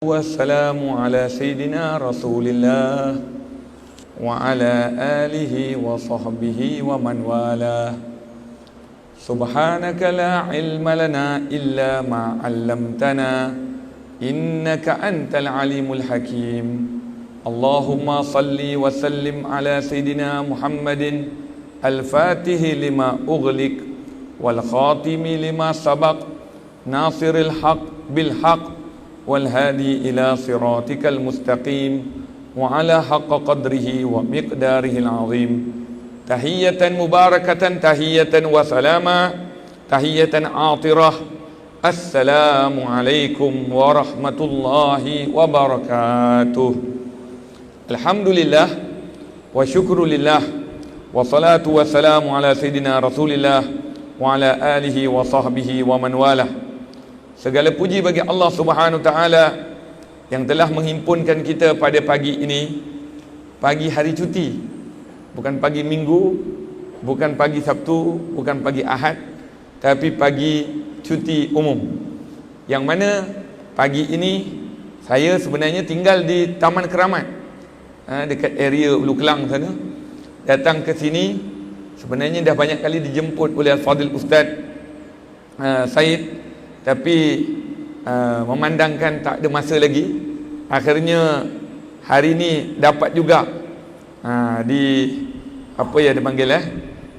Wassalamu ala sayyidina Rasulillah wa ala alihi wa sahbihi wa man wala. Subhanaka la ilma lana illa ma 'allamtana innaka antal alimul hakim. Allahumma salli wa sallim ala sayyidina Muhammadin al-fatihi lima ughliq wal khatimi lima sabaq nasiril haq bil haq والهادي إلى صراطك المستقيم وعلى حق قدره ومقداره العظيم تحية مباركة تحية وسلاما تحية عاطرة السلام عليكم ورحمة الله وبركاته. الحمد لله وشكر لله والصلاة والسلام على سيدنا رسول الله وعلى آله وصحبه ومن والاه. Segala puji bagi Allah Subhanahu Wa Taala yang telah menghimpunkan kita pada pagi ini, pagi hari cuti, bukan pagi Minggu, bukan pagi Sabtu, bukan pagi Ahad, tapi pagi cuti umum. Yang mana pagi ini saya sebenarnya tinggal di Taman Keramat, dekat area Ulu Kelang sana. Datang ke sini sebenarnya dah banyak kali dijemput oleh Al-Fadil Ustaz Said, tapi memandangkan tak ada masa lagi, akhirnya hari ni dapat juga di apa ya dipanggil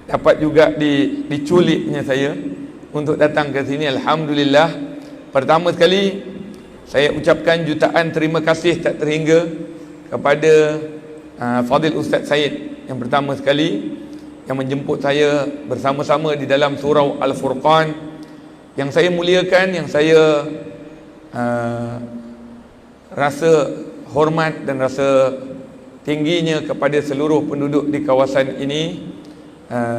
dapat juga diculiknya saya untuk datang ke sini. Alhamdulillah. Pertama sekali saya ucapkan jutaan terima kasih tak terhingga kepada Fadil Ustaz Said yang pertama sekali yang menjemput saya bersama-sama di dalam surau Al-Furqan, yang saya muliakan, yang saya rasa hormat dan rasa tingginya kepada seluruh penduduk di kawasan ini,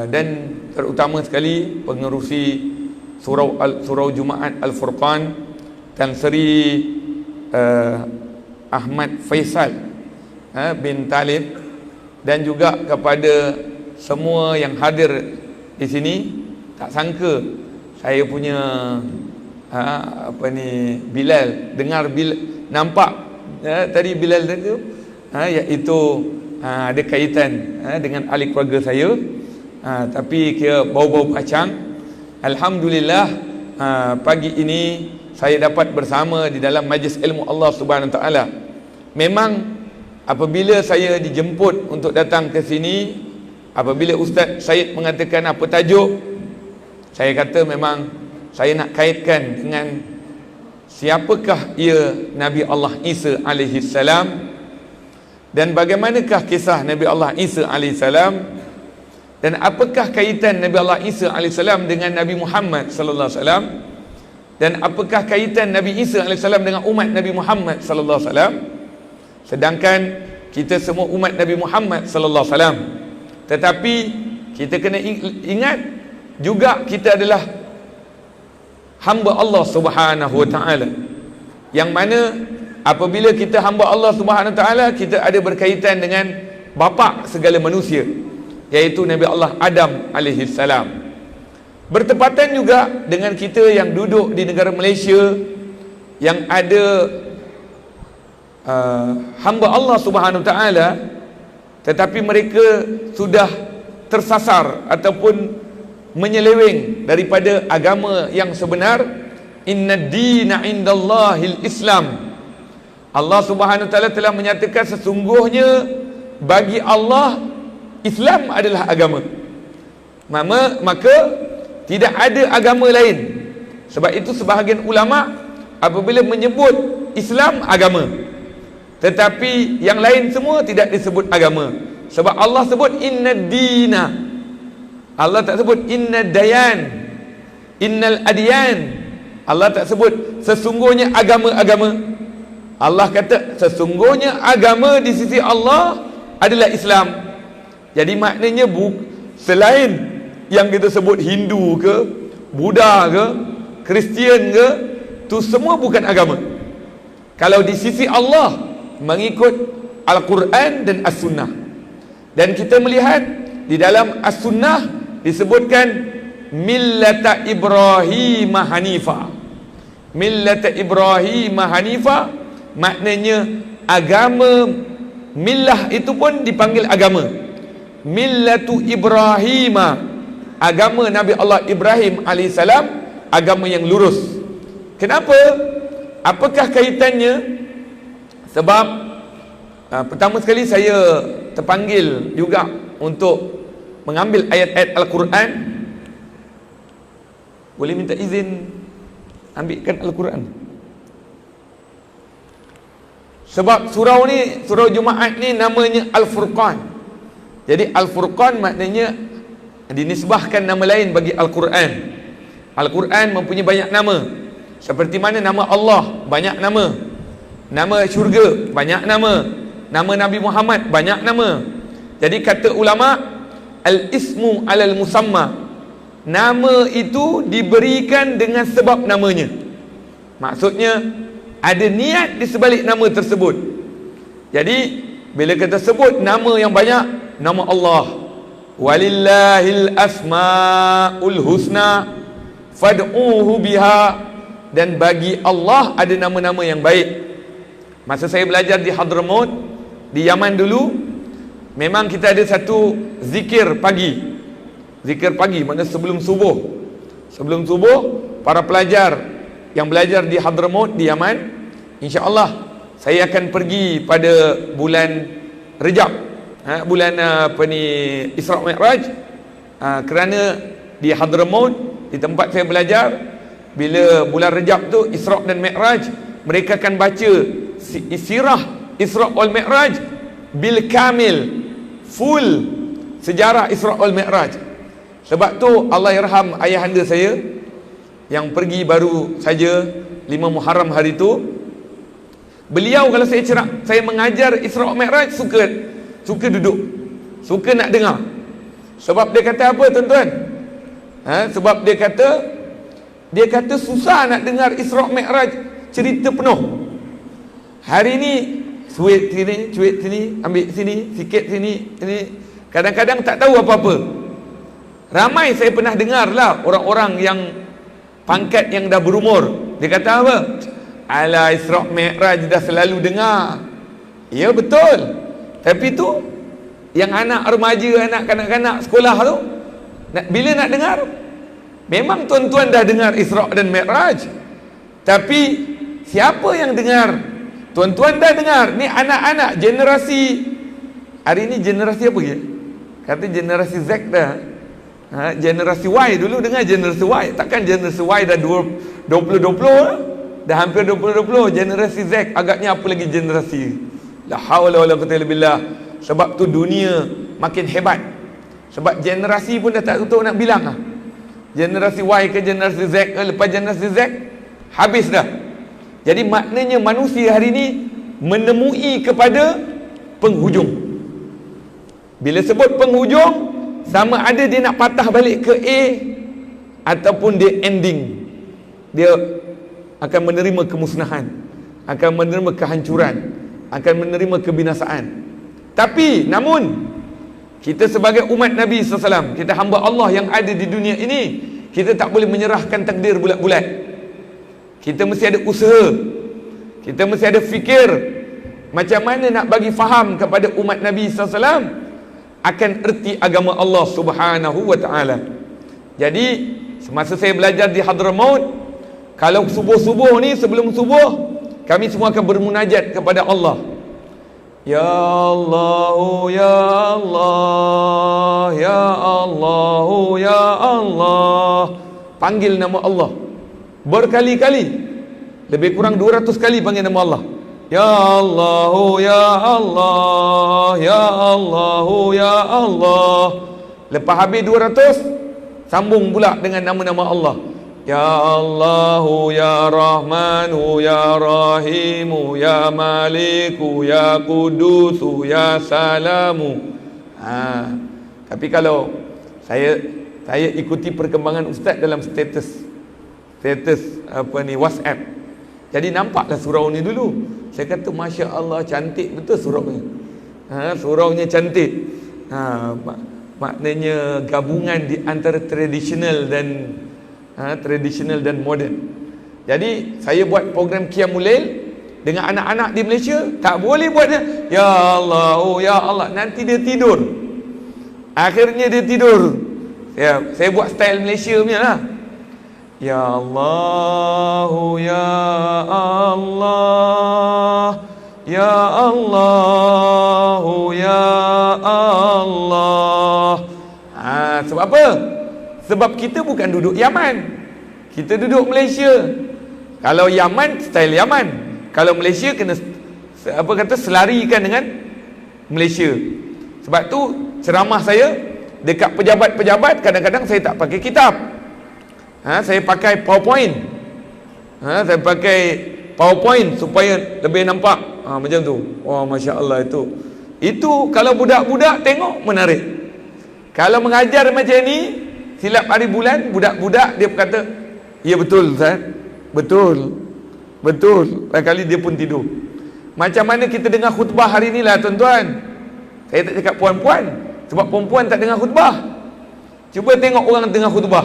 dan terutama sekali pengerusi surau Jumaat Al-Furqan Tan Sri Ahmad Faisal bin Talib, dan juga kepada semua yang hadir di sini. Tak sangka saya punya Bilal, dengar nampak tadi Bilal itu iaitu ada kaitan dengan ahli keluarga saya, tapi kira bau-bau kacang. Alhamdulillah, pagi ini saya dapat bersama di dalam majlis ilmu Allah Subhanahu Wa Taala. Memang apabila saya dijemput untuk datang ke sini, apabila Ustaz Said mengatakan apa tajuk, saya kata memang saya nak kaitkan dengan siapakah ia Nabi Allah Isa alaihi salam, dan bagaimanakah kisah Nabi Allah Isa alaihi salam, dan apakah kaitan Nabi Allah Isa alaihi salam dengan Nabi Muhammad sallallahu alaihi wasallam, dan apakah kaitan Nabi Isa alaihi salam dengan umat Nabi Muhammad sallallahu alaihi wasallam. Sedangkan kita semua umat Nabi Muhammad sallallahu alaihi wasallam, tetapi kita kena ingat juga kita adalah hamba Allah Subhanahu Wa Taala, yang mana apabila kita hamba Allah Subhanahu Wa Taala, kita ada berkaitan dengan bapa segala manusia, iaitu Nabi Allah Adam alaihi salam. Bertepatan juga dengan kita yang duduk di negara Malaysia, yang ada hamba Allah Subhanahu Wa Taala, tetapi mereka sudah tersasar ataupun menyeleweng daripada agama yang sebenar. Inna dina indallahil Islam. Allah Subhanahu Wa Taala telah menyatakan sesungguhnya bagi Allah Islam adalah agama. Maka tidak ada agama lain. Sebab itu sebahagian ulama apabila menyebut Islam agama, tetapi yang lain semua tidak disebut agama. Sebab Allah sebut inna dina, Allah tak sebut inna dayan, innal adyan. Allah tak sebut sesungguhnya agama-agama. Allah kata sesungguhnya agama di sisi Allah adalah Islam. Jadi maknanya selain yang kita sebut Hindu ke, Buddha ke, Kristian ke, tu semua bukan agama. Kalau di sisi Allah mengikut Al-Quran dan As-Sunnah. Dan kita melihat di dalam As-Sunnah disebutkan millata Ibrahim Hanifa. Millata Ibrahim Hanifa maknanya agama. Millah itu pun dipanggil agama. Millatu Ibrahim, agama Nabi Allah Ibrahim alaihissalam, agama yang lurus. Kenapa? Apakah kaitannya? Sebab pertama sekali saya terpanggil juga untuk mengambil ayat-ayat Al-Quran. Boleh minta izin ambilkan Al-Quran? Sebab surau ni, surau Jumaat ni namanya Al-Furqan. Jadi Al-Furqan maknanya dinisbahkan nama lain bagi Al-Quran. Al-Quran mempunyai banyak nama. Seperti mana nama Allah, banyak nama. Nama syurga, banyak nama. Nama Nabi Muhammad, banyak nama. Jadi kata ulama, al-ismu alal musamma, nama itu diberikan dengan sebab namanya. Maksudnya ada niat di sebalik nama tersebut. Jadi bila kita sebut nama yang banyak, nama Allah, walillahil asmaul husna fad'uhu biha, dan bagi Allah ada nama-nama yang baik. Masa saya belajar di Hadramaut, di Yaman dulu, memang kita ada satu zikir pagi. Zikir pagi maknanya sebelum subuh. Sebelum subuh, para pelajar yang belajar di Hadramaut, di Yaman, insya-Allah saya akan pergi pada bulan Rejab, bulan Isra Mi'raj, kerana di Hadramaut, di tempat saya belajar, bila bulan Rejab tu Isra dan Mi'raj, mereka akan baca sirah Isra wal Mi'raj bil kamil, full sejarah Isra wal Mi'raj. Sebab tu Allah yarham ayahanda saya yang pergi baru saja 5 Muharram hari tu, beliau kalau saya mengajar Isra Mi'raj, suka duduk, suka nak dengar. Sebab dia kata apa tuan-tuan? Sebab dia kata susah nak dengar Isra Mi'raj cerita penuh. Hari ni cuit sini, ambil sini, sikit sini, ini. Kadang-kadang tak tahu apa-apa. Ramai saya pernah dengar lah orang-orang yang pangkat yang dah berumur, dia kata apa? Ala Isra Mi'raj dah selalu dengar. Ya betul. Tapi tu yang anak remaja, anak kanak-kanak sekolah tu, bila nak dengar, memang tuan-tuan dah dengar Isra dan Mi'raj, tapi siapa yang dengar? Tuan-tuan dah dengar. Ni anak-anak generasi hari ni, generasi apa ya? Kata generasi Z dah. Generasi Y dulu dengar generasi Y. Takkan generasi Y dah 2020 dah hampir 2020. Generasi Z agaknya apa lagi generasi. La haula wala quwwata illa billah. Sebab tu dunia makin hebat. Sebab generasi pun dah tak tahu nak bilang lah. Generasi Y ke generasi Z ke, lepas generasi Z habis dah. Jadi maknanya manusia hari ini menemui kepada penghujung. Bila sebut penghujung, sama ada dia nak patah balik ke A ataupun dia ending. Dia akan menerima kemusnahan, akan menerima kehancuran, akan menerima kebinasaan. Tapi namun kita sebagai umat Nabi SAW, kita hamba Allah yang ada di dunia ini, kita tak boleh menyerahkan takdir bulat-bulat. Kita mesti ada usaha, kita mesti ada fikir macam mana nak bagi faham kepada umat Nabi SAW akan erti agama Allah Subhanahu wa ta'ala. Jadi semasa saya belajar di Hadramaut, kalau subuh-subuh ni, sebelum subuh, kami semua akan bermunajat kepada Allah. Ya Allah, ya Allah, ya Allah, ya Allah. Panggil nama Allah berkali-kali, lebih kurang 200 kali panggil nama Allah. Ya Allah, ya Allah, ya Allah, ya Allah. Lepas habis 200, sambung pula dengan nama-nama Allah. Ya Allah, ya Rahmanu, ya Rahimu, ya Maliku, ya Kudusu, ya Salamu. Tapi kalau saya ikuti perkembangan ustaz dalam status WhatsApp. Jadi nampaklah surau ni dulu. Saya kata Masya Allah, cantik betul surau ni. Suraunya cantik. Maknanya gabungan di antara tradisional dan moden. Jadi saya buat program Qiyamul Lail dengan anak-anak di Malaysia. Tak boleh buatnya ya Allah, oh ya Allah, nanti dia tidur. Akhirnya dia tidur. Saya buat style Malaysia punya lah. Ya Allah, ya Allah, ya Allah, ya Allah. Sebab apa? Sebab kita bukan duduk Yaman, kita duduk Malaysia. Kalau Yaman, style Yaman. Kalau Malaysia, kena selarikan dengan Malaysia. Sebab tu ceramah saya dekat pejabat-pejabat, kadang-kadang saya tak pakai kitab. Saya pakai PowerPoint. Saya pakai PowerPoint supaya lebih nampak. Macam tu. Wah, Masya Allah itu. Itu kalau budak-budak tengok menarik. Kalau mengajar macam ni, silap hari bulan, budak-budak dia berkata, ya betul Ustaz, betul. Lain kali dia pun tidur. Macam mana kita dengar khutbah hari ni lah tuan-tuan. Saya tak cakap puan-puan, sebab perempuan tak dengar khutbah. Cuba tengok orang dengar khutbah.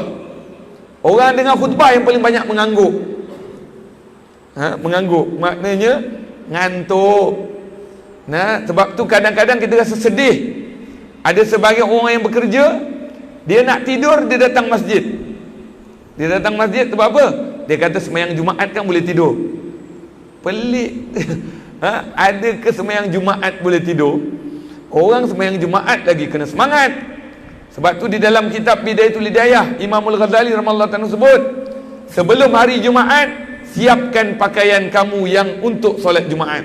Orang dengar khutbah yang paling banyak mengangguk. Mengangguk maknanya ngantuk. Sebab tu kadang-kadang kita rasa sedih. Ada sebagian orang yang bekerja, dia nak tidur, dia datang masjid. Dia datang masjid sebab apa? Dia kata sembahyang Jumaat kan boleh tidur. Pelik. Ada ke sembahyang Jumaat boleh tidur? Orang sembahyang Jumaat lagi kena semangat. Sebab tu di dalam kitab Bidayatul Hidayah, Imamul Ghazali rahimahullah ta'ala sebut, sebelum hari Jumaat, siapkan pakaian kamu yang untuk solat Jumaat.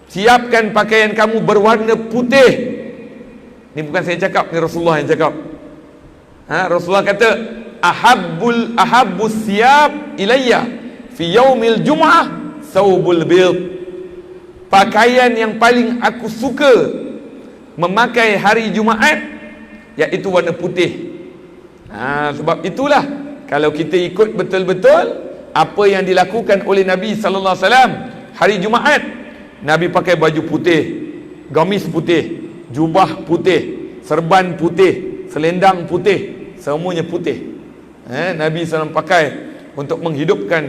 Siapkan pakaian kamu berwarna putih. Ni bukan saya cakap, ni Rasulullah yang cakap. Rasulullah kata, ahabbus siyab ilayya fi yaumil jum'ah saubul bid. Pakaian yang paling aku suka memakai hari Jumaat iaitu warna putih. Sebab itulah kalau kita ikut betul-betul apa yang dilakukan oleh Nabi sallallahu alaihi wasallam hari Jumaat, Nabi pakai baju putih, gamis putih, jubah putih, serban putih, selendang putih, semuanya putih. Nabi SAW pakai untuk menghidupkan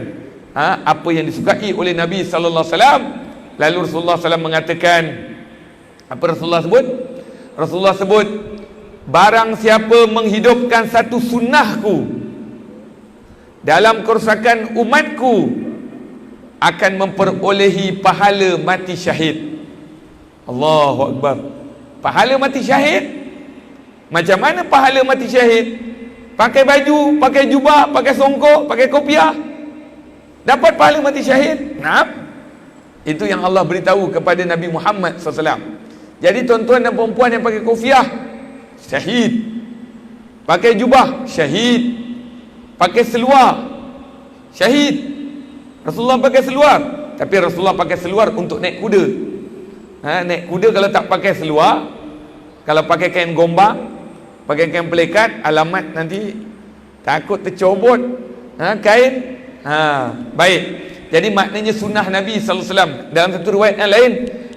apa yang disukai oleh Nabi sallallahu alaihi wasallam. Lalu Rasulullah SAW mengatakan, apa Rasulullah sebut? Rasulullah sebut, barang siapa menghidupkan satu sunnahku dalam kerosakan umatku akan memperolehi pahala mati syahid. Allahu Akbar. Pahala mati syahid. Macam mana pahala mati syahid? Pakai baju, pakai jubah, pakai songkok, pakai kopiah, dapat pahala mati syahid? Itu yang Allah beritahu kepada Nabi Muhammad SAW. Jadi tuan-tuan dan perempuan yang pakai kopiah, syahid. Pakai jubah, syahid. Pakai seluar, syahid. Rasulullah pakai seluar, tapi Rasulullah pakai seluar untuk naik kuda. Naik kuda kalau tak pakai seluar, kalau pakai kain gombang, pakai kain pelekat, alamat nanti takut tercobot kain. Baik. Jadi maknanya sunnah Nabi sallallahu alaihi wasallam. Dalam satu riwayat yang lain,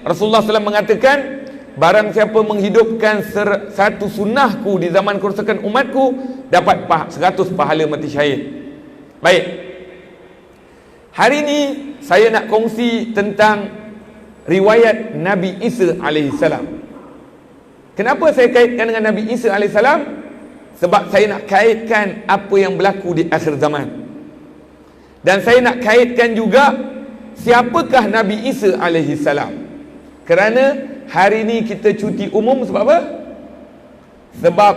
Rasulullah SAW mengatakan, barang siapa menghidupkan satu sunnahku di zaman kerosakan umatku, dapat 100 pahala mati syahid. Baik. Hari ini saya nak kongsi tentang riwayat Nabi Isa alaihissalam. Kenapa saya kaitkan dengan Nabi Isa alaihissalam? Sebab saya nak kaitkan apa yang berlaku di akhir zaman. Dan saya nak kaitkan juga siapakah Nabi Isa alaihissalam. Kerana hari ini kita cuti umum sebab apa? Sebab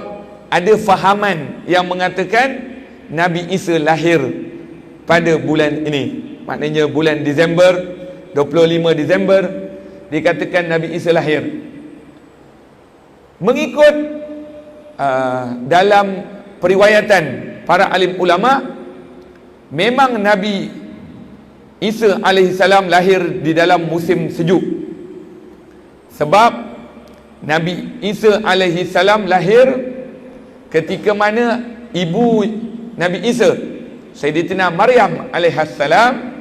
ada fahaman yang mengatakan Nabi Isa lahir pada bulan ini. Maknanya bulan Disember, 25 Disember, dikatakan Nabi Isa lahir. Mengikut dalam periwayatan para alim ulama, memang Nabi Isa alaihissalam lahir di dalam musim sejuk. Sebab Nabi Isa alaihissalam lahir ketika mana ibu Nabi Isa, Sayyidatina Maryam alaihissalam.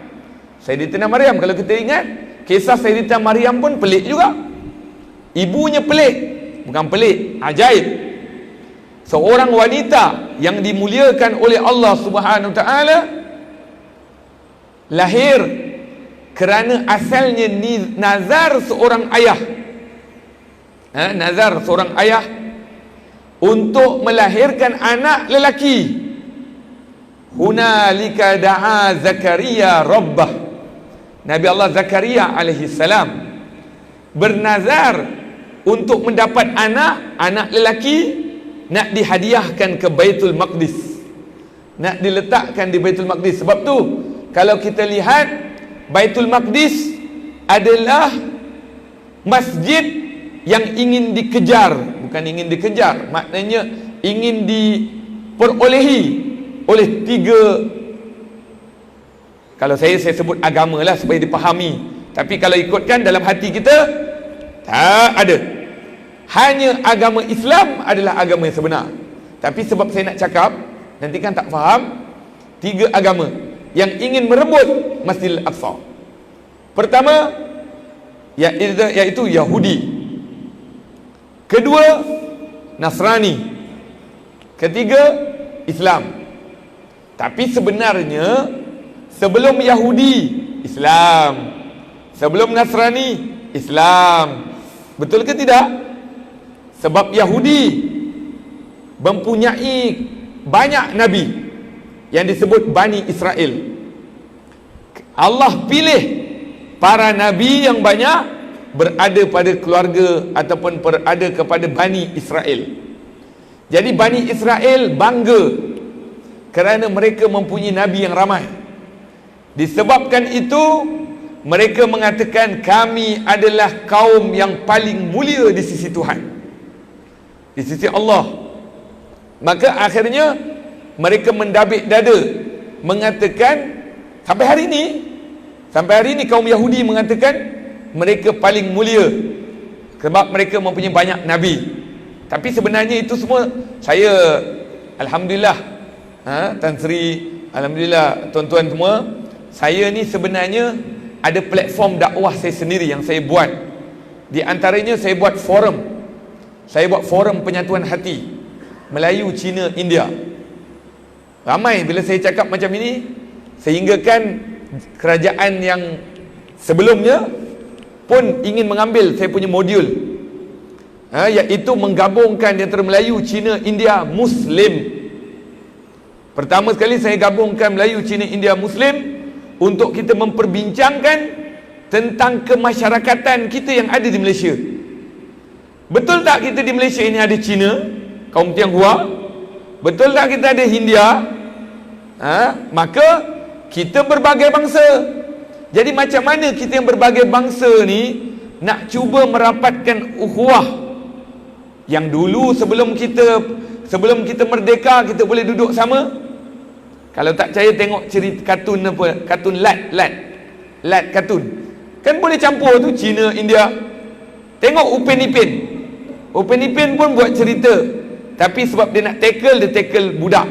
Sayyidatina Maryam, kalau kita ingat kisah Sayyidatina Maryam pun pelik juga. Ibunya pelik, bukan pelik, ajaib. Seorang wanita yang dimuliakan oleh Allah Subhanahu Wa Taala lahir kerana asalnya nazar seorang ayah, nazar seorang ayah untuk melahirkan anak lelaki. Hunalika da'a Zakaria rabbah. Nabi Allah Zakaria alaihi salam bernazar untuk mendapat anak lelaki, nak dihadiahkan ke Baitul Maqdis, nak diletakkan di Baitul Maqdis. Sebab tu kalau kita lihat, Baitul Maqdis adalah masjid yang ingin dikejar. Bukan ingin dikejar, maknanya ingin diperolehi oleh tiga, kalau saya sebut agama lah supaya dipahami, tapi kalau ikutkan dalam hati kita, tak ada. Hanya agama Islam adalah agama yang sebenar. Tapi sebab saya nak cakap, nanti kan tak faham, tiga agama yang ingin merebut Masjidil Aqsa. Pertama, iaitu Yahudi. Kedua, Nasrani. Ketiga, Islam. Tapi sebenarnya sebelum Yahudi, Islam. Sebelum Nasrani, Islam. Betul ke tidak? Sebab Yahudi mempunyai banyak nabi yang disebut Bani Israel. Allah pilih para nabi yang banyak berada pada keluarga ataupun berada kepada Bani Israel. Jadi Bani Israel bangga kerana mereka mempunyai nabi yang ramai. Disebabkan itu, mereka mengatakan kami adalah kaum yang paling mulia di sisi Tuhan, di sisi Allah. Maka akhirnya mereka mendabik dada mengatakan, sampai hari ini kaum Yahudi mengatakan mereka paling mulia sebab mereka mempunyai banyak nabi. Tapi sebenarnya itu semua, saya alhamdulillah, Tan Sri, alhamdulillah, tuan-tuan semua, saya ni sebenarnya ada platform dakwah saya sendiri yang saya buat. Di antaranya saya buat forum. Saya buat forum penyatuan hati Melayu, Cina, India. Ramai bila saya cakap macam ini, sehinggakan kerajaan yang sebelumnya pun ingin mengambil saya punya modul, iaitu menggabungkan antara Melayu, Cina, India, Muslim. Pertama sekali saya gabungkan Melayu, Cina, India, Muslim untuk kita memperbincangkan tentang kemasyarakatan kita yang ada di Malaysia. Betul tak kita di Malaysia ini ada Cina, kaum Tionghoa? Betul tak kita ada Hindia? Maka kita berbagai bangsa. Jadi macam mana kita yang berbagai bangsa ni nak cuba merapatkan ukhuwah yang dulu sebelum kita merdeka kita boleh duduk sama? Kalau tak percaya tengok cerita kartun apa, kartun Lat kartun. Kan boleh campur tu Cina, India. Tengok Upin Ipin pun buat cerita. Tapi sebab dia nak tackle, dia tackle budak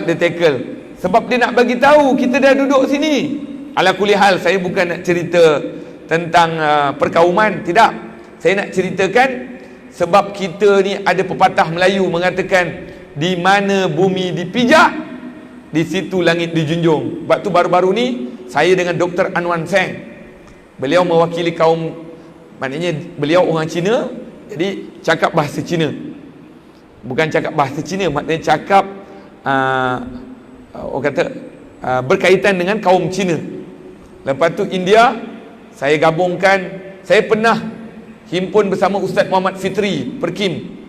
dia tackle. Sebab dia nak bagi tahu kita dah duduk sini. Ala kulihal, saya bukan nak cerita tentang perkauman, tidak. Saya nak ceritakan sebab kita ni ada pepatah Melayu mengatakan, di mana bumi dipijak, di situ langit dijunjung. Waktu baru-baru ni saya dengan Dr. Anwan Seng, beliau mewakili kaum, maknanya beliau orang Cina, jadi cakap bahasa Cina. Bukan cakap bahasa Cina, maknanya cakap orang kata berkaitan dengan kaum Cina. Lepas tu India, saya gabungkan. Saya pernah himpun bersama Ustaz Muhammad Fitri Perkim.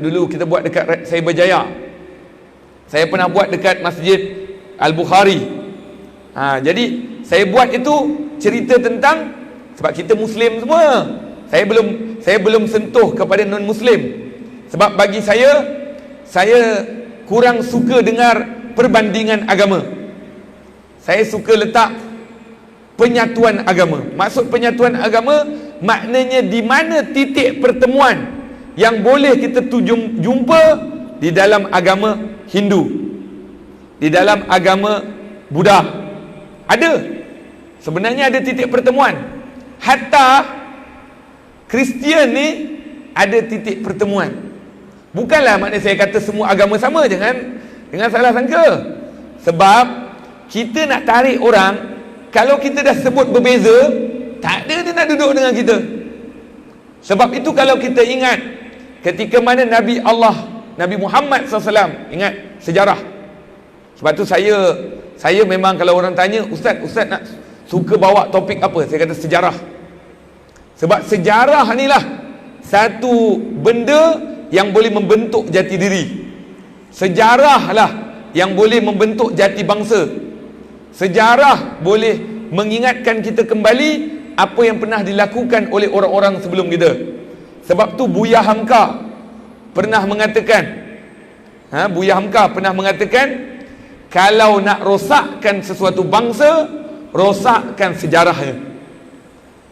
Dulu kita buat dekat saya Berjaya. Saya pernah buat dekat Masjid Al-Bukhari. Jadi saya buat itu cerita tentang, sebab kita Muslim semua. Saya belum sentuh kepada non-Muslim. Sebab bagi saya kurang suka dengar perbandingan agama. Saya suka letak penyatuan agama. Maksud penyatuan agama, maknanya di mana titik pertemuan yang boleh kita jumpa di dalam agama Hindu, di dalam agama Buddha. Ada, sebenarnya ada titik pertemuan. Hatta Kristian ni ada titik pertemuan. Bukanlah maknanya saya kata semua agama sama, jangan salah sangka. Sebab kita nak tarik orang Kalau kita dah sebut berbeza, tak ada dia nak duduk dengan kita. Sebab itu kalau kita ingat ketika mana Nabi Muhammad SAW, ingat sejarah. Sebab tu saya memang kalau orang tanya, Ustaz nak suka bawa topik apa? Saya kata sejarah. Sebab sejarah ni lah satu benda yang boleh membentuk jati diri. Sejarah lah yang boleh membentuk jati bangsa. Sejarah boleh mengingatkan kita kembali apa yang pernah dilakukan oleh orang-orang sebelum kita. Sebab tu Buya Hamka pernah mengatakan, kalau nak rosakkan sesuatu bangsa, rosakkan sejarahnya.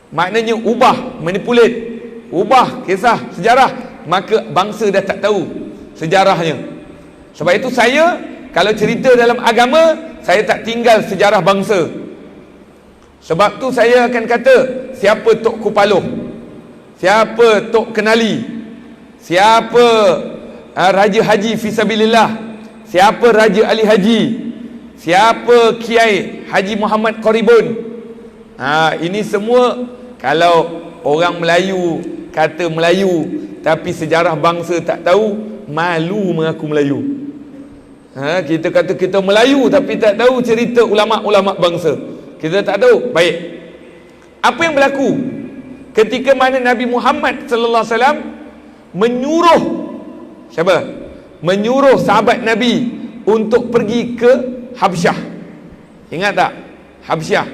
Maknanya ubah, manipulate, ubah kisah sejarah, maka bangsa dah tak tahu sejarahnya. Sebab itu saya kalau cerita dalam agama, saya tak tinggal sejarah bangsa. Sebab tu saya akan kata, siapa Tok Kupaloh, siapa Tok Kenali, siapa Raja Haji Fisabilillah, siapa Raja Ali Haji, siapa Kiai Haji Muhammad Qoribun. Ini semua kalau orang Melayu kata Melayu tapi sejarah bangsa tak tahu, malu mengaku Melayu. Kita kata kita Melayu tapi tak tahu cerita ulama-ulama bangsa. Kita tak tahu. Baik. Apa yang berlaku ketika mana Nabi Muhammad sallallahu alaihi wasallam menyuruh siapa? Menyuruh sahabat Nabi untuk pergi ke Habsyah. Ingat tak? Habsyah.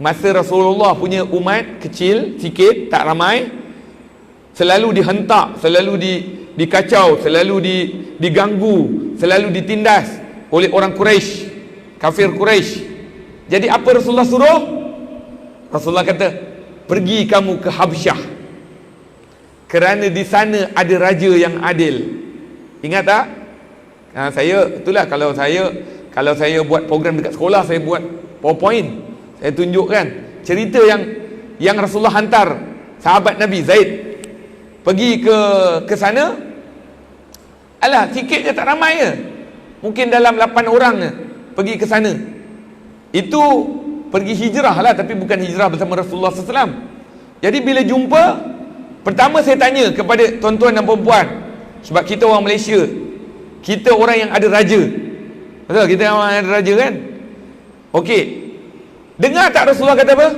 Masa Rasulullah punya umat kecil sikit, tak ramai, selalu dihentak, selalu dikacau, selalu diganggu, selalu ditindas oleh orang Quraisy, kafir Quraisy. Jadi apa Rasulullah suruh? Rasulullah kata, pergi kamu ke Habsyah, kerana di sana ada raja yang adil. Ingat tak? Itulah kalau saya buat program dekat sekolah, saya buat PowerPoint, saya tunjukkan cerita yang Rasulullah hantar sahabat Nabi Zaid pergi ke sana. Alah, sikit je, tak ramai je, mungkin dalam 8 orang je pergi ke sana. Itu pergi hijrah lah, tapi bukan hijrah bersama Rasulullah SAW. Jadi bila jumpa, pertama saya tanya kepada tuan-tuan dan perempuan, sebab kita orang Malaysia, kita orang yang ada raja, betul? Kita orang yang ada raja kan? Okey, dengar tak Rasulullah kata apa?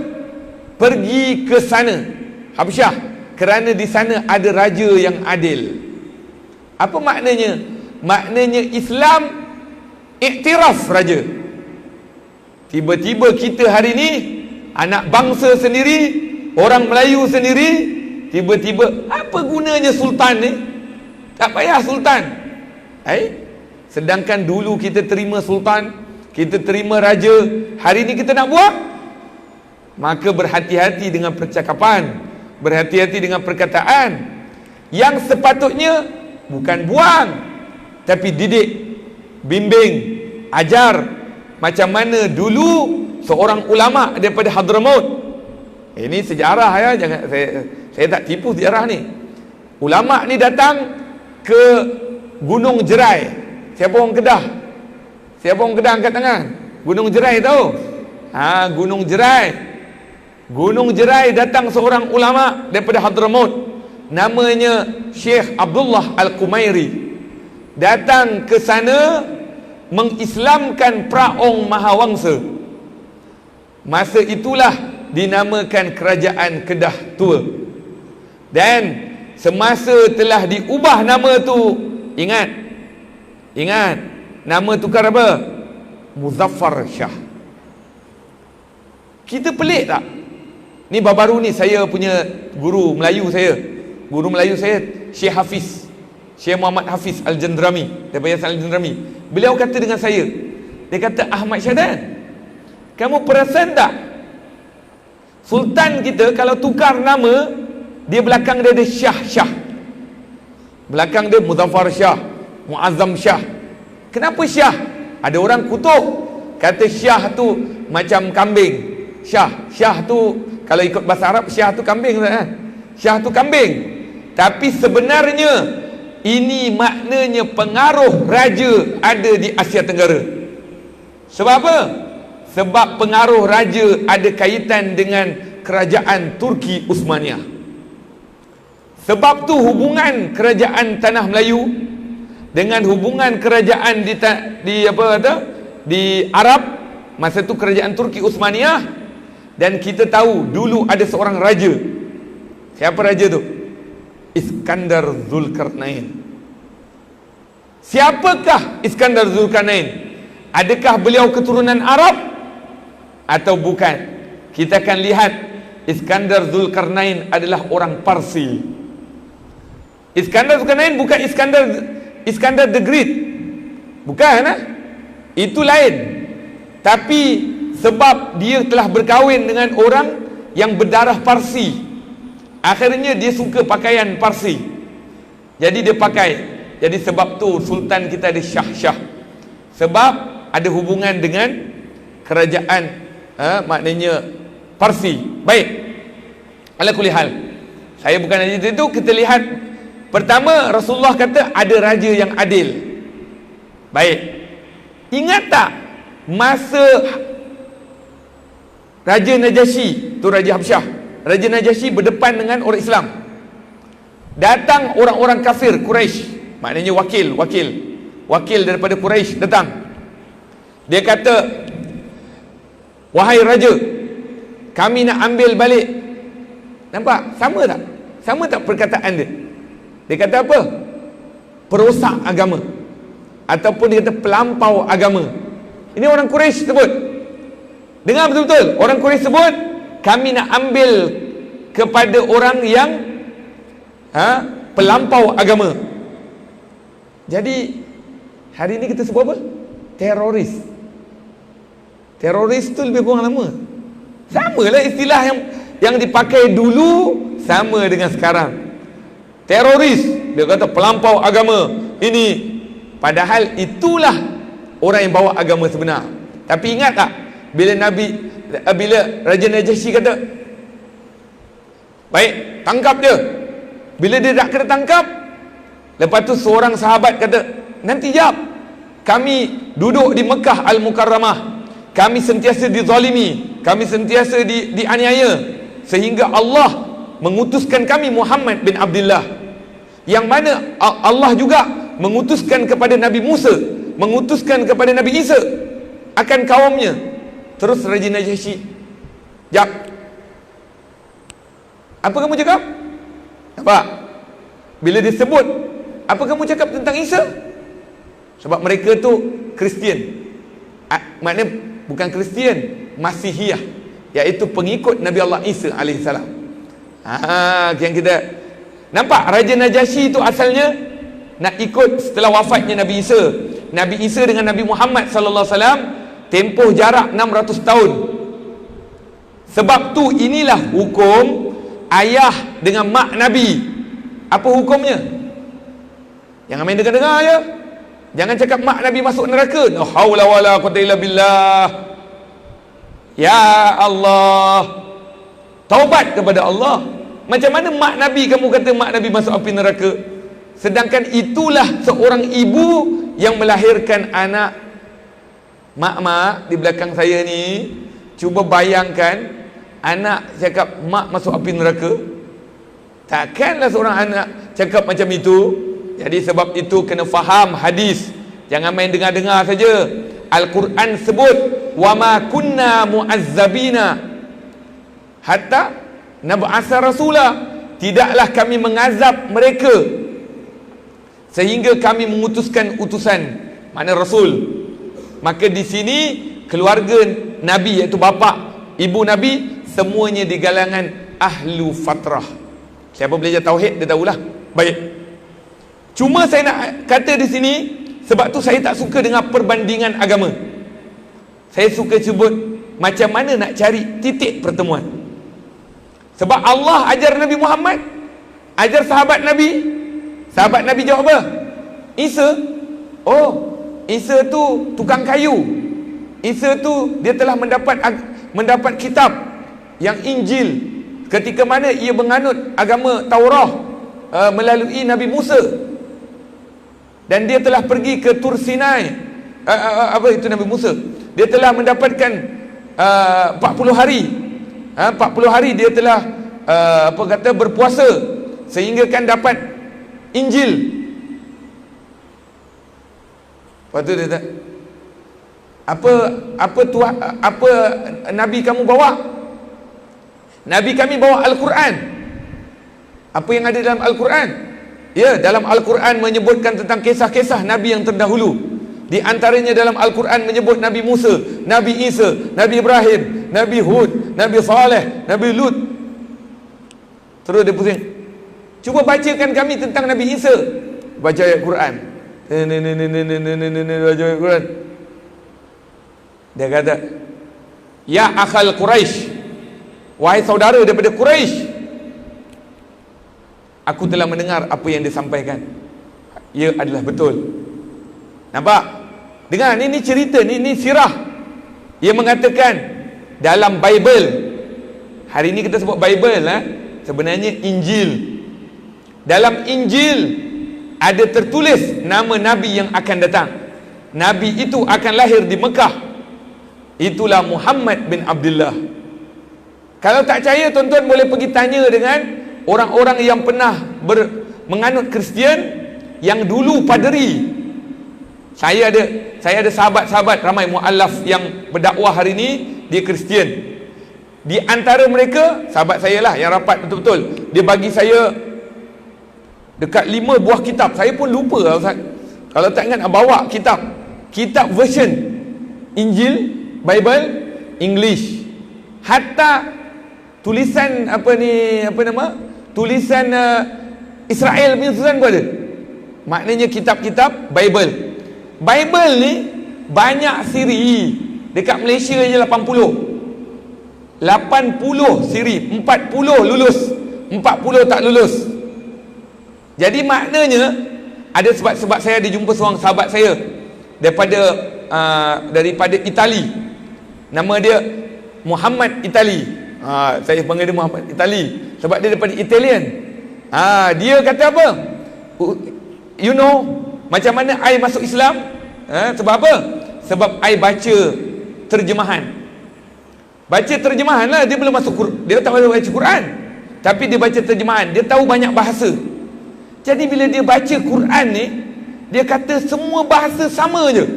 Pergi ke sana, Habsyah, kerana di sana ada raja yang adil. Apa maknanya? Maknanya Islam iktiraf raja. Tiba-tiba kita hari ni, anak bangsa sendiri, orang Melayu sendiri, tiba-tiba apa gunanya sultan ni? Tak payah sultan. Sedangkan dulu kita terima sultan, kita terima raja, hari ni kita nak buang. Maka berhati-hati dengan percakapan, berhati-hati dengan perkataan. Yang sepatutnya bukan buang, tapi didik, bimbing, ajar. Macam mana dulu seorang ulama daripada Hadramaut, ini sejarah ya, jangan saya tak tipu sejarah ni. Ulama ni datang ke Gunung Jerai. Siapa orang Kedah? Siapa orang Kedah angkat tangan? Gunung Jerai tahu? Gunung Jerai. Gunung Jerai datang seorang ulama daripada Hadramaut, namanya Syekh Abdullah Al-Qumairi. Datang ke sana mengislamkan Praong Mahawangsa. Masa itulah dinamakan Kerajaan Kedah Tua. Dan semasa telah diubah nama tu, ingat, nama tukar apa? Muzaffar Shah. Kita pelik tak? Ni baru-baru ni saya punya guru Melayu saya Syekh Hafiz, Syekh Muhammad Hafiz Al-Jandrami, daripada Yayasan Al-Jandrami. Beliau kata dengan saya, dia kata, Ahmad Syadan, kamu perasan tak, sultan kita kalau tukar nama, dia belakang dia ada Syah, belakang dia Muzaffar Shah, Muazzam Shah. Kenapa Syah? Ada orang kutuk, kata Syah tu macam kambing. Syah tu kalau ikut bahasa Arab, Syah tu kambing kan? Syah tu kambing. Tapi sebenarnya ini maknanya pengaruh raja ada di Asia Tenggara. Sebab apa? Sebab pengaruh raja ada kaitan dengan kerajaan Turki Uthmaniyah. Sebab tu hubungan kerajaan Tanah Melayu dengan hubungan kerajaan di Arab, masa tu kerajaan Turki Uthmaniyah. Dan kita tahu dulu ada seorang raja. Siapa raja tu? Iskandar Zulkarnain. Siapakah Iskandar Zulkarnain? Adakah beliau keturunan Arab atau bukan? Kita akan lihat Iskandar Zulkarnain adalah orang Parsi. Iskandar Zulkarnain bukan Iskandar the Great. Bukan, itu lain. Tapi sebab dia telah berkahwin dengan orang yang berdarah Parsi, akhirnya dia suka pakaian Parsi, jadi dia pakai. Jadi sebab tu sultan kita ada Shah. Sebab ada hubungan dengan kerajaan maknanya Parsi. Baik, ala kulli hal, saya bukan hanya itu. Kita lihat pertama, Rasulullah kata ada raja yang adil. Baik, ingat tak masa Raja Najasyi, tu Raja Habsyah, Raja Najasyi berdepan dengan orang Islam. Datang orang-orang kafir Quraisy, maknanya wakil daripada Quraisy datang. Dia kata, wahai raja, kami nak ambil balik. Nampak? Sama tak? Sama tak perkataan dia? Dia kata apa? Perosak agama, ataupun dia kata pelampau agama. Ini orang Quraisy sebut. Dengar betul-betul, orang Quraisy sebut, kami nak ambil kepada orang yang pelampau agama. Jadi hari ini kita sebut apa? Teroris. Teroris tu lebih kurang lama. Samalah istilah yang dipakai dulu, sama dengan sekarang. Teroris, dia kata pelampau agama. Ini padahal itulah orang yang bawa agama sebenar. Tapi ingat tak, bila Raja Najasyi kata, baik, tangkap dia. Bila dia nak kena tangkap, lepas tu seorang sahabat kata, nanti jap, kami duduk di Mekah Al-Mukarramah, kami sentiasa dizalimi, kami sentiasa dianiaya, sehingga Allah mengutuskan kami Muhammad bin Abdullah, yang mana Allah juga mengutuskan kepada Nabi Musa, mengutuskan kepada Nabi Isa akan kaumnya. Terus Raja Najasyi, jap, apa kamu cakap? Nampak? Bila disebut, apa kamu cakap tentang Isa? Sebab mereka tu Kristian, maknanya bukan Kristian, Masihiyah, iaitu pengikut Nabi Allah Isa alaihissalam. Yang kita nampak, Raja Najasyi itu asalnya nak ikut setelah wafatnya Nabi Isa. Nabi Isa dengan Nabi Muhammad sallallahu alaihi wasallam tempoh jarak 600 tahun. Sebab tu inilah hukum ayah dengan mak Nabi. Apa hukumnya? Jangan main dengar-dengar je. Jangan cakap mak Nabi masuk neraka. La haula wala quwwata illa billah. Ya Allah, taubat kepada Allah. Macam mana mak Nabi kamu kata mak Nabi masuk api neraka? Sedangkan itulah seorang ibu yang melahirkan anak. Mak-mak di belakang saya ni, cuba bayangkan anak cakap mak masuk api neraka. Takkanlah seorang anak cakap macam itu. Jadi sebab itu kena faham hadis, jangan main dengar-dengar saja. Al-Quran sebut, wa ma kunna mu'azzabina hatta nab'asa rasula, tidaklah kami mengazab mereka sehingga kami mengutuskan utusan, makna rasul. Maka di sini keluarga Nabi, iaitu bapa, ibu Nabi, semuanya di kalangan ahlu fatrah. Siapa belajar tauhid dia tahulah. Baik. Cuma saya nak kata di sini, sebab tu saya tak suka dengan perbandingan agama. Saya suka sebut macam mana nak cari titik pertemuan. Sebab Allah ajar Nabi Muhammad, ajar sahabat Nabi. Sahabat Nabi jawab apa? Isa, oh, Isa tu tukang kayu. Isa tu dia telah mendapat kitab yang Injil ketika mana ia menganut agama Taurah melalui Nabi Musa. Dan dia telah pergi ke Tur Sinai. Apa itu Nabi Musa? Dia telah mendapatkan 40 hari. 40 hari dia telah berpuasa sehingga kan dapat Injil. Lepas tu dia apa Nabi kamu bawa? Nabi kami bawa Al-Quran. Apa yang ada dalam Al-Quran? Ya, dalam Al-Quran menyebutkan tentang kisah-kisah Nabi yang terdahulu. Di antaranya dalam Al-Quran menyebut Nabi Musa, Nabi Isa, Nabi Ibrahim, Nabi Hud, Nabi Saleh, Nabi Lut. Terus dia pusing. Cuba bacakan kami tentang Nabi Isa. Baca ayat Quran. Baca ayat Quran. Dia kata, ya akhal Quraisy, wahai saudara daripada Quraisy, aku telah mendengar apa yang disampaikan. Ia adalah betul. Nampak? Dengar, ni cerita, ni sirah. Ia mengatakan dalam Bible, hari ni kita sebut Bible, sebenarnya Injil. Dalam Injil ada tertulis nama Nabi yang akan datang. Nabi itu akan lahir di Mekah. Itulah Muhammad bin Abdullah. Kalau tak percaya, tuan-tuan boleh pergi tanya dengan orang-orang yang pernah menganut Kristian, yang dulu paderi. Saya ada sahabat-sahabat ramai muallaf yang berdakwah hari ni, dia Kristian. Di antara mereka, sahabat saya lah yang rapat betul-betul, dia bagi saya dekat 5 buah kitab. Saya pun lupa lah, Ustaz. Kalau tak ingat, bawa kitab version Injil, Bible, English. Hatta tulisan tulisan Israel punya tulisan pun ada. Maknanya kitab-kitab Bible. Bible ni banyak siri. Dekat Malaysia je 80 siri, 40 lulus, 40 tak lulus. Jadi maknanya ada sebab saya ada jumpa seorang sahabat saya daripada Itali. Nama dia Muhammad Itali. Saya panggil dia Muhammad Itali sebab dia daripada Italian. Dia kata apa? You know macam mana I masuk Islam? Sebab apa? Sebab I baca terjemahan. Baca terjemahan lah. Dia belum masuk Quran. Dia tahu baca Quran, tapi dia baca terjemahan. Dia tahu banyak bahasa. Jadi bila dia baca Quran ni, dia kata semua bahasa sama je.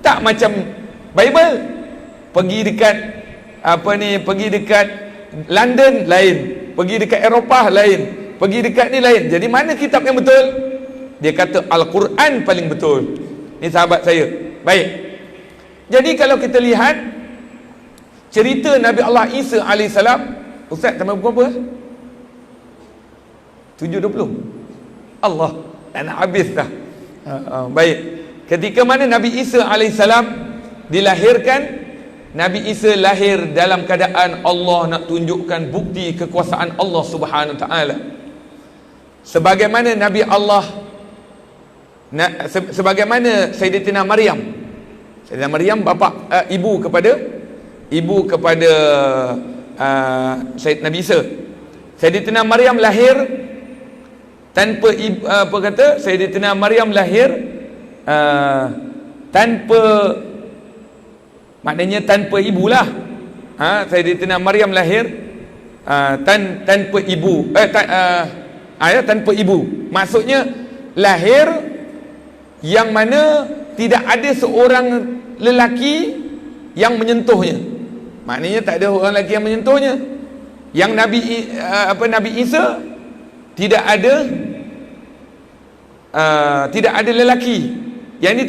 Tak macam Bible. Pergi dekat London lain, pergi dekat Eropah lain, pergi dekat ni lain. Jadi mana kitab yang betul? Dia kata Al-Quran paling betul. Ni sahabat saya. Baik. Jadi kalau kita lihat cerita Nabi Allah Isa AS, Ustaz tambah buku apa? 7.20. Allah, dah nak habis dah. Baik. Ketika mana Nabi Isa AS dilahirkan, Nabi Isa lahir dalam keadaan Allah nak tunjukkan bukti kekuasaan Allah Subhanahu Wa Taala. Sebagaimana Nabi Allah, sebagaimana Sayyidatina Maryam. Sayyidatina Maryam ibu kepada Sayyid Nabi Isa. Sayyidatina Maryam lahir tanpa Sayyidatina Maryam lahir maknanya tanpa ibulah. Sayyidatina Maryam lahir tanpa ibu. Tanpa ibu. Maksudnya lahir yang mana tidak ada seorang lelaki yang menyentuhnya. Maknanya tak ada orang lelaki yang menyentuhnya. Yang Nabi Isa tidak ada lelaki. Yang ini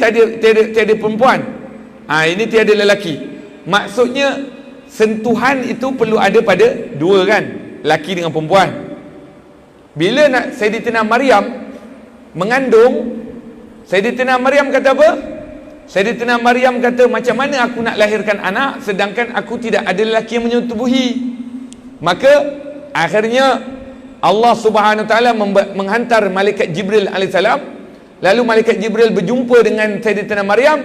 tiada perempuan. Ini tiada lelaki. Maksudnya sentuhan itu perlu ada pada dua kan, lelaki dengan perempuan. Bila Sayyidatina Maryam mengandung, Sayyidatina Maryam kata apa? Sayyidatina Maryam kata, macam mana aku nak lahirkan anak sedangkan aku tidak ada lelaki yang menyetubuhi? Maka akhirnya Allah Subhanahu Wa Taala menghantar malaikat Jibril alaihissalam. Lalu malaikat Jibril berjumpa dengan Sayyidatina Maryam.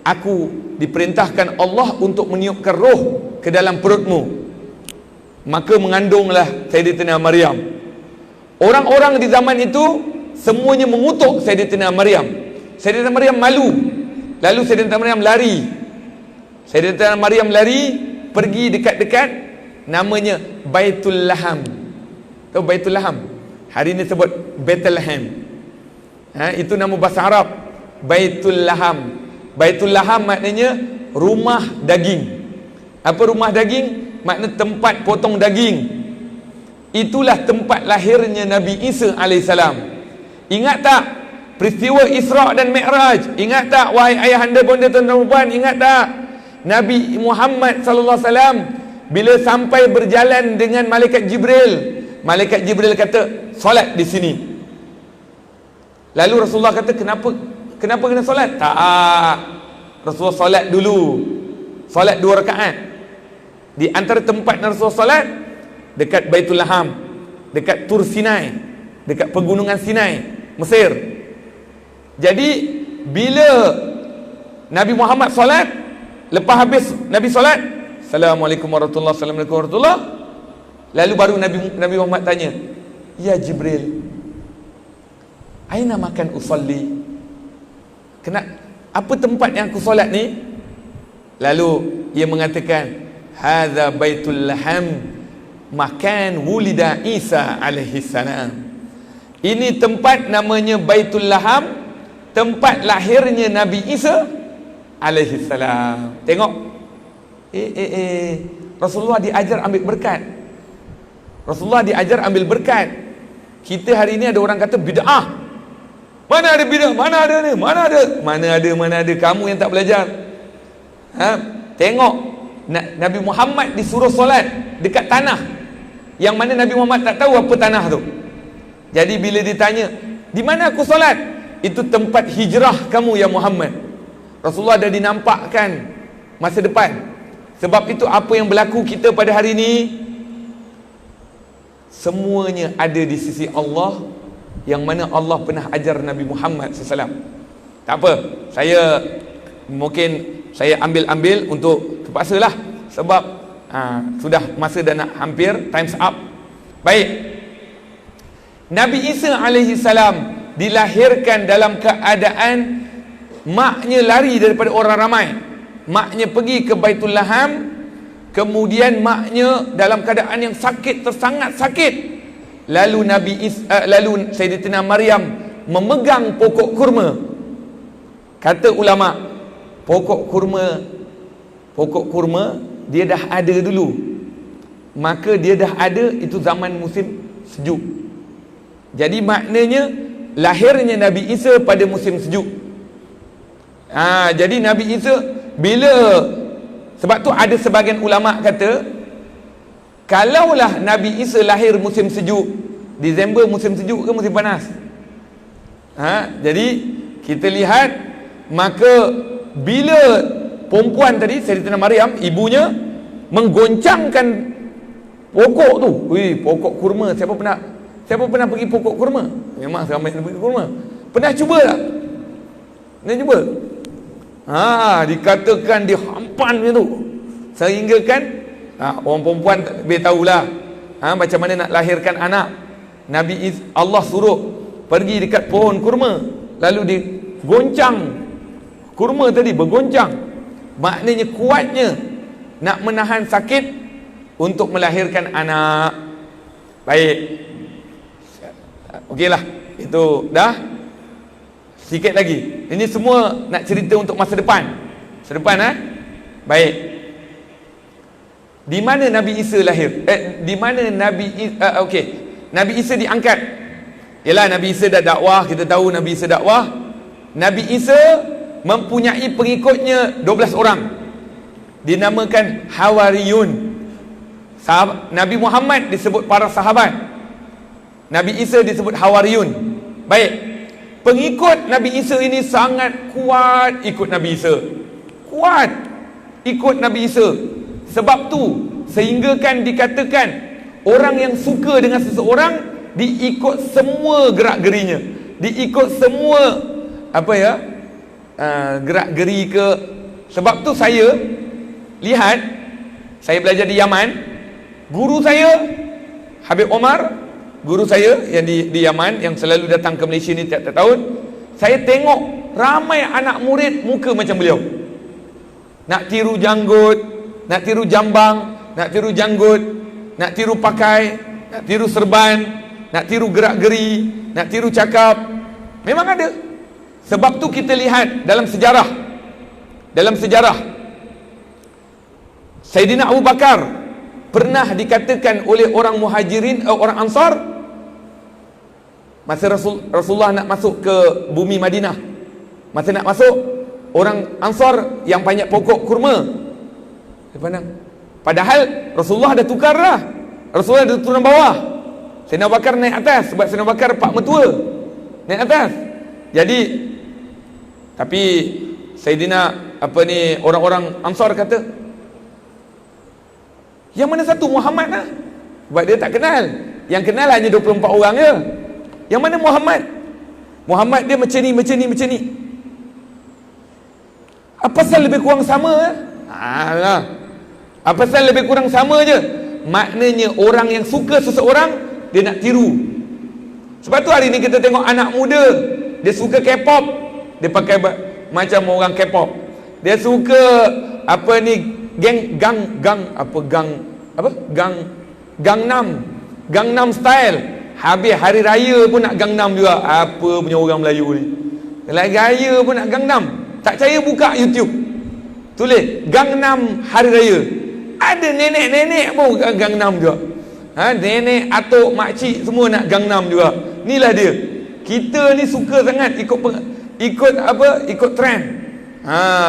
Aku diperintahkan Allah untuk meniupkan roh ke dalam perutmu. Maka mengandunglah Sayyidatina Maryam. Orang-orang di zaman itu semuanya mengutuk Sayyidatina Maryam. Sayyidatina Maryam malu. Lalu Sayyidatina Maryam lari. Sayyidatina Maryam lari pergi dekat-dekat namanya Baitul Laham. Tahu Baitul Laham? Hari ini sebut Bethlehem. Itu nama bahasa Arab, Baitul Laham. Baitul Laham maknanya rumah daging. Apa rumah daging? Makna tempat potong daging. Itulah tempat lahirnya Nabi Isa alaihissalam. Ingat tak peristiwa Isra' dan Mi'raj? Ingat tak wahai ayahanda bonda tuan-tuan dan puan? Ingat tak Nabi Muhammad sallallahu alaihi wasallam bila sampai berjalan dengan malaikat Jibril kata solat di sini. Lalu Rasulullah kata kenapa kena solat? Tak, Rasulullah solat dulu. Solat 2 rakaat. Di antara tempat Rasulullah solat dekat Baitul Laham, dekat Tur Sinai, dekat pegunungan Sinai, Mesir. Jadi bila Nabi Muhammad solat, lepas habis Nabi solat, Assalamualaikum warahmatullahi wabarakatuh, lalu baru Nabi Muhammad tanya, ya Jibril, aina makan usalli? Apa tempat yang aku solat ni? Lalu ia mengatakan, hadza Baitul Laham, makan wulida Isa alaihi salam. Ini tempat namanya Baitul Laham, tempat lahirnya Nabi Isa alaihi salam. Tengok, Rasulullah diajar ambil berkat. Rasulullah diajar ambil berkat. Kita hari ini ada orang kata bid'ah. Mana ada bid'ah? Mana ada ni? Mana ada kamu yang tak belajar. Tengok, Nabi Muhammad disuruh solat dekat tanah yang mana Nabi Muhammad tak tahu apa tanah tu. Jadi bila ditanya, di mana aku solat? Itu tempat hijrah kamu ya Muhammad. Rasulullah dah dinampakkan masa depan. Sebab itu apa yang berlaku kita pada hari ini, semuanya ada di sisi Allah, yang mana Allah pernah ajar Nabi Muhammad SAW. Tak apa, saya ambil untuk terpaksa lah. Sebab sudah masa dah nak hampir, time's up. Baik, Nabi Isa alaihi salam dilahirkan dalam keadaan maknya lari daripada orang ramai. Maknya pergi ke Baitul Laham, kemudian maknya dalam keadaan yang sakit, tersangat sakit. Lalu lalu Sayyidatina Maryam memegang pokok kurma. Kata ulama, pokok kurma dia dah ada dulu. Maka dia dah ada, itu zaman musim sejuk. Jadi maknanya lahirnya Nabi Isa pada musim sejuk. Jadi Nabi Isa sebab tu ada sebagian ulama kata, kalaulah Nabi Isa lahir musim sejuk, Disember musim sejuk ke musim panas? Jadi kita lihat, maka bila perempuan tadi, Sayyidatina Maryam, ibunya menggoncangkan pokok tu. Pokok kurma, siapa pernah pergi pokok kurma? Memang ramai yang pergi kurma. Pernah cuba tak? Pernah cuba? Dikatakan dihampan macam tu, sehingga kan orang perempuan lebih tahulah macam mana nak lahirkan anak. Allah suruh pergi dekat pohon kurma, lalu digoncang kurma tadi, bergoncang. Maknanya kuatnya nak menahan sakit untuk melahirkan anak. Baik, okeylah, itu dah. Sikit lagi, ini semua nak cerita untuk masa depan. Baik, di mana Nabi Isa lahir? Di mana Nabi Isa diangkat? Yalah, Nabi Isa dah dakwah, kita tahu Nabi Isa dakwah. Nabi Isa mempunyai pengikutnya 12 orang, dinamakan Hawariyun. Nabi Muhammad disebut para sahabat, Nabi Isa disebut Hawariyun. Baik, pengikut Nabi Isa ini sangat kuat ikut Nabi Isa. Sebab tu sehingga kan dikatakan orang yang suka dengan seseorang diikut semua gerak-gerinya, diikut semua gerak-geri ke. Sebab tu saya lihat, saya belajar di Yaman, guru saya Habib Omar, guru saya yang di Yaman, yang selalu datang ke Malaysia ni tiap-tiap tahun, saya tengok ramai anak murid muka macam beliau. nak tiru janggut, nak tiru jambang, nak tiru janggut, nak tiru pakai, nak tiru serban, nak tiru gerak-geri, nak tiru cakap. Memang ada. Sebab tu kita lihat dalam sejarah, Sayyidina Abu Bakar pernah dikatakan oleh orang Muhajirin, orang Ansar, masa Rasulullah nak masuk ke bumi Madinah, masa nak masuk, orang Ansar yang banyak pokok kurma dia pandang. Padahal Rasulullah dah tukar lah, Rasulullah dah turun bawah, Sayyidina Abu Bakar naik atas, sebab Sayyidina Abu Bakar pak mertua naik atas. Jadi tapi Sayyidina orang-orang Ansar kata, yang mana satu Muhammad lah, sebab dia tak kenal. Yang kenal hanya 24 orang je. Yang mana Muhammad? Muhammad dia macam ni. Apa pasal lebih kurang sama? Apa pasal lebih kurang sama je? Maknanya orang yang suka seseorang, dia nak tiru. Sebab tu hari ni kita tengok anak muda, dia suka K-pop, dia pakai macam orang K-pop. Dia suka Gangnam Style. Habis hari raya pun nak Gangnam juga. Apa punya orang Melayu ni, lagi raya pun nak Gangnam. Tak percaya buka YouTube, tulis Gangnam hari raya, ada nenek-nenek pun Gangnam juga. Nenek, atuk, makcik semua nak Gangnam juga. Inilah dia. Kita ni suka sangat ikut trend.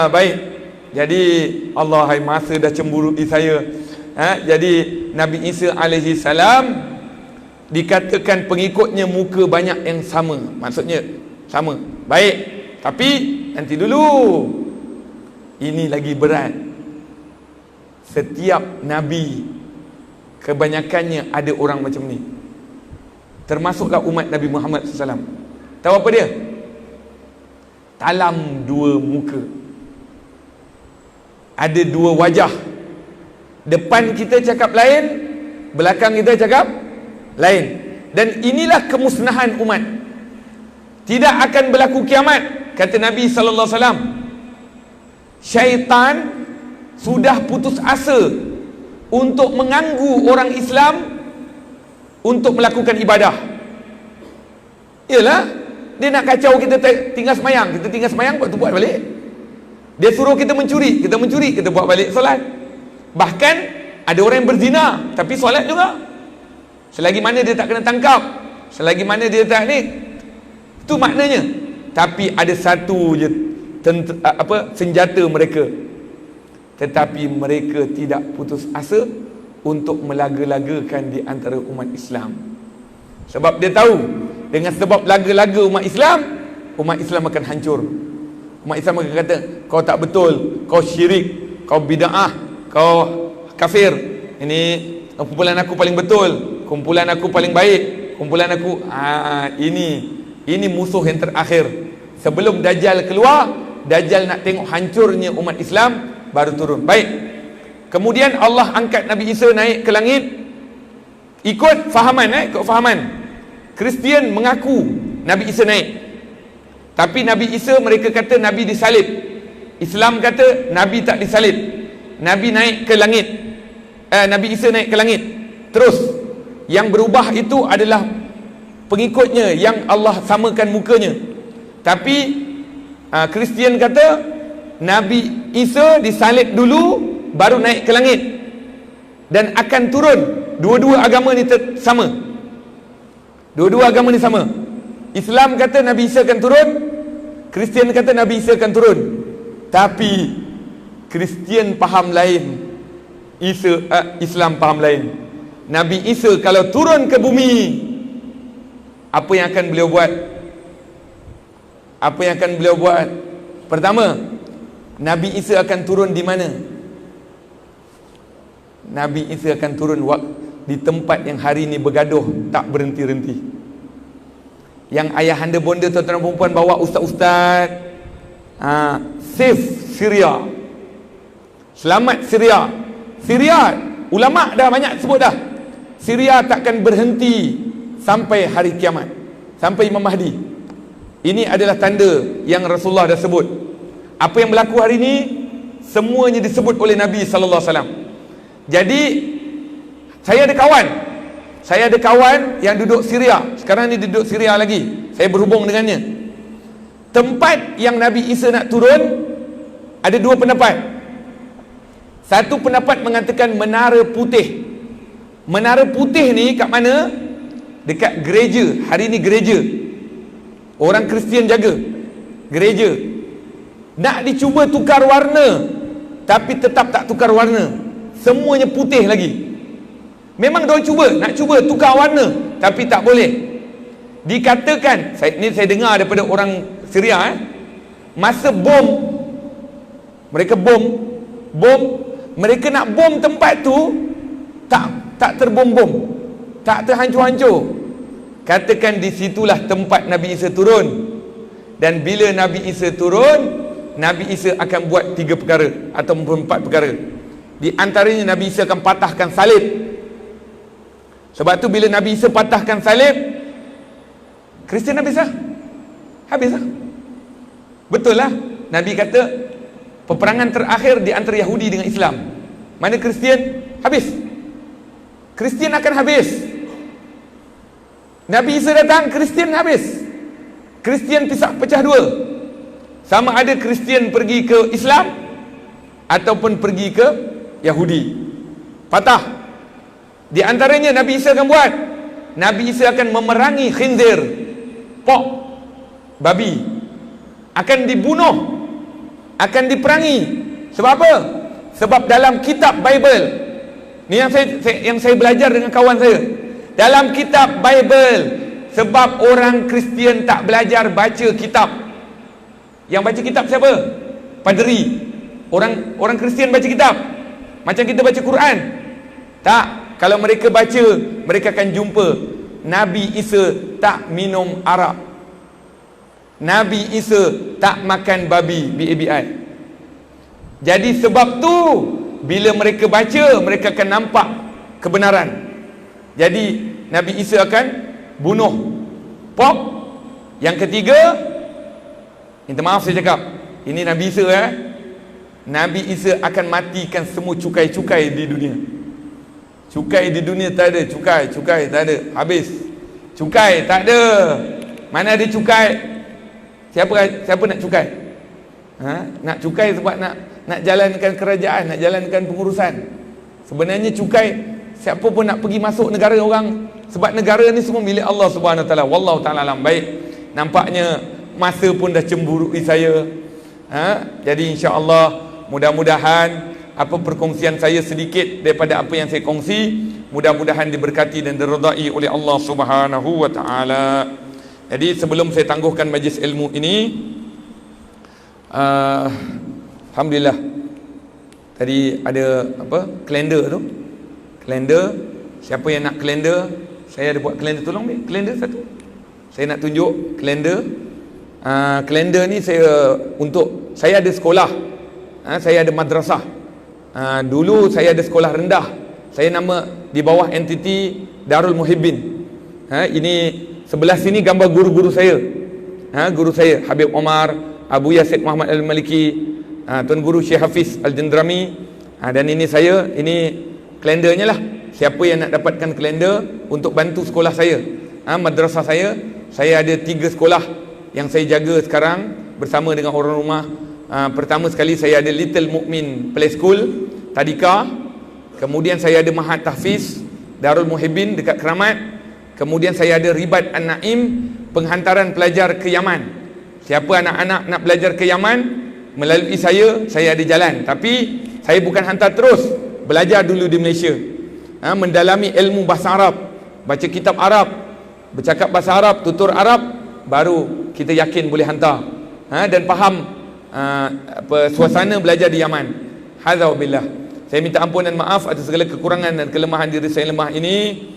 Baik. Jadi Allah, hai masa dah cemburu saya. Jadi Nabi Isa alaihi salam dikatakan pengikutnya muka banyak yang sama. Maksudnya sama. Baik. Tapi nanti dulu, ini lagi berat. Setiap Nabi kebanyakannya ada orang macam ni. Termasuklah umat Nabi Muhammad SAW. Tahu apa dia? Talam dua muka. Ada dua wajah. Depan kita cakap lain, belakang kita cakap lain. Dan inilah kemusnahan umat. Tidak akan berlaku kiamat, kata Nabi sallallahu alaihi wasallam. Syaitan sudah putus asa untuk mengganggu orang Islam untuk melakukan ibadah. Yalah, dia nak kacau kita tinggal semayang. Kita tinggal semayang, buat balik. Dia suruh kita mencuri, kita buat balik solat. Bahkan ada orang yang berzina tapi solat juga. Selagi mana dia tak kena tangkap, selagi mana dia tak ni, itu maknanya. Tapi ada satu je senjata mereka. Tetapi mereka tidak putus asa untuk melaga-lagakan di antara umat Islam. Sebab dia tahu, dengan sebab laga-laga umat Islam akan hancur. Umat Islam akan kata, kau tak betul, kau syirik, kau bid'ah, kau kafir. Ini kumpulan aku paling betul, kumpulan aku paling baik, kumpulan aku ini musuh yang terakhir. Sebelum Dajjal keluar, Dajjal nak tengok hancurnya umat Islam, baru turun. Baik. Kemudian Allah angkat Nabi Isa naik ke langit. Ikut fahaman. Kristian mengaku Nabi Isa naik, tapi Nabi Isa mereka kata Nabi disalib. Islam kata Nabi tak disalib, Nabi naik ke langit. Nabi Isa naik ke langit. Terus yang berubah itu adalah pengikutnya yang Allah samakan mukanya. Tapi Kristian kata Nabi Isa disalib dulu, baru naik ke langit dan akan turun. Dua-dua agama ni sama. Dua-dua agama ni sama. Islam kata Nabi Isa akan turun, Kristian kata Nabi Isa akan turun. Tapi Kristian faham lain, Islam faham lain. Nabi Isa kalau turun ke bumi, apa yang akan beliau buat? Apa yang akan beliau buat? Pertama, Nabi Isa akan turun di mana? Nabi Isa akan turun di tempat yang hari ini bergaduh tak berhenti-henti. Yang ayahanda bonda tuan-tuan dan perempuan bawa ustaz-ustaz, save Syria, selamat Syria. Syria, ulama dah banyak sebut dah, Syria takkan berhenti sampai hari kiamat, sampai Imam Mahdi. Ini adalah tanda yang Rasulullah dah sebut. Apa yang berlaku hari ini, semuanya disebut oleh Nabi sallallahu alaihi wasallam. Jadi saya ada kawan yang duduk Syria. Sekarang ni duduk Syria lagi. Saya berhubung dengannya. Tempat yang Nabi Isa nak turun ada dua pendapat. Satu pendapat mengatakan Menara Putih. Menara Putih ni kat mana? Dekat gereja. Hari ni gereja. Orang Kristian jaga gereja. Nak dicuba tukar warna, tapi tetap tak tukar warna. Semuanya putih lagi. Memang diorang nak cuba tukar warna, tapi tak boleh. Dikatakan, saya dengar daripada orang Syria, masa mereka nak bom tempat tu, tak terbom-bom, tak terhancur-hancur. Katakan disitulah tempat Nabi Isa turun. Dan bila Nabi Isa turun, Nabi Isa akan buat 3 perkara atau 4 perkara. Di antaranya Nabi Isa akan patahkan salib. Sebab tu bila Nabi Isa patahkan salib, Kristian habis lah. Betul lah. Nabi kata peperangan terakhir di antara Yahudi dengan Islam. Mana Kristian? Habis. Kristian akan habis. Nabi Isa datang, Kristian habis. Kristian pecah dua. Sama ada Kristian pergi ke Islam ataupun pergi ke Yahudi. Patah. Di antaranya Nabi Isa akan buat, Nabi Isa akan memerangi khinzir, pork, babi. Akan dibunuh, akan diperangi. Sebab apa? Sebab dalam kitab Bible ni yang saya belajar dengan kawan saya. Dalam kitab Bible, sebab orang Kristian tak belajar baca kitab. Yang baca kitab siapa? Paderi. Orang Kristian baca kitab macam kita baca Quran. Tak. Kalau mereka baca, mereka akan jumpa Nabi Isa tak minum arak, Nabi Isa tak makan babi, BABI. Jadi sebab tu bila mereka baca, mereka akan nampak kebenaran. Jadi Nabi Isa akan bunuh pork. Yang ketiga, minta maaf saya cakap, ini Nabi Isa Nabi Isa akan matikan semua cukai-cukai di dunia. Cukai di dunia tak ada, cukai tak ada, habis. Cukai tak ada. Mana ada cukai? Siapa nak cukai? Nak cukai sebab nak jalankan kerajaan, nak jalankan pengurusan. Sebenarnya cukai, siapa pun nak pergi masuk negara orang, sebab negara ni semua milik Allah Subhanahu Wa Taala. Wallahu taala alam. Baik, nampaknya masa pun dah cemburui saya. Jadi insya-Allah mudah-mudahan apa perkongsian saya sedikit daripada apa yang saya kongsi, mudah-mudahan diberkati dan diredai oleh Allah Subhanahu Wa Taala. Jadi sebelum saya tangguhkan majlis ilmu ini, alhamdulillah tadi ada kalender tu. Kalender, siapa yang nak kalender? Saya ada buat kalender, tolong ni, kalender satu. Saya nak tunjuk kalender. Kalender ni saya ada sekolah. Saya ada madrasah. Dulu saya ada sekolah rendah. Saya nama di bawah entiti Darul Muhibbin. Ini sebelah sini gambar guru-guru saya. Guru saya Habib Omar, Abu Yasid Muhammad Al-Maliki, Tuan Guru Syekh Hafiz Al-Jendrami. Dan ini saya, ini kalendernya lah. Siapa yang nak dapatkan kalender untuk bantu sekolah saya, madrasah saya ada 3 sekolah yang saya jaga sekarang bersama dengan orang rumah. Pertama sekali saya ada Little Mukmin Play School Tadika. Kemudian saya ada Mahat Tahfiz Darul Muhibbin dekat Keramat. Kemudian saya ada Ribat An-Naim, penghantaran pelajar ke Yaman. Siapa anak-anak nak belajar ke Yaman, melalui saya ada jalan. Tapi saya bukan hantar terus, belajar dulu di Malaysia, mendalami ilmu bahasa Arab, baca kitab Arab, bercakap bahasa Arab, tutur Arab, baru kita yakin boleh hantar, dan faham suasana belajar di Yaman. Hadza wabillah. Saya minta ampun dan maaf atas segala kekurangan dan kelemahan diri saya lemah ini.